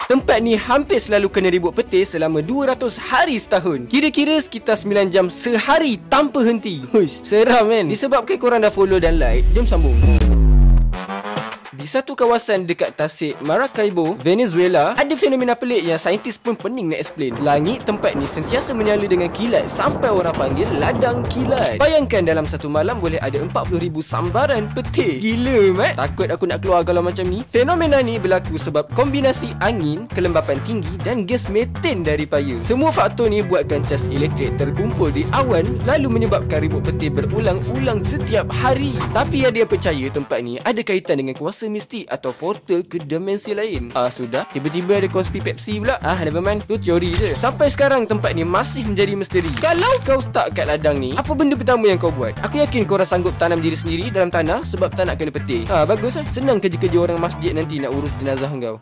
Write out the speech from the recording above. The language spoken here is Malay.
Tempat ni hampir selalu kena ribut petir selama 200 hari setahun. Kira-kira sekitar 9 jam sehari tanpa henti. Hush, seram kan? Disebabkan korang dah follow dan like, jom sambung. Di satu kawasan dekat Tasik, Maracaibo, Venezuela, ada fenomena pelik yang saintis pun pening nak explain. Langit tempat ni sentiasa menyala dengan kilat sampai orang panggil ladang kilat. Bayangkan dalam satu malam boleh ada 40,000 sambaran petir. Gila, Mat. Takut aku nak keluar kalau macam ni. Fenomena ni berlaku sebab kombinasi angin, kelembapan tinggi dan gas metan dari paya. Semua faktor ni buatkan cas elektrik terkumpul di awan lalu menyebabkan ribut petir berulang-ulang setiap hari. Tapi ada yang percaya tempat ni ada kaitan dengan kuasa mistik atau portal ke dimensi lain. Sudah, tiba-tiba ada konspi Pepsi pula. Never mind, tu teori je. Sampai sekarang tempat ni masih menjadi misteri. Kalau kau stuck kat ladang ni, apa benda pertama yang kau buat? Aku yakin korang sanggup tanam diri sendiri dalam tanah sebab tak nak kena petir. Bagus lah. Senang kerja-kerja orang masjid nanti nak urus jenazah kau.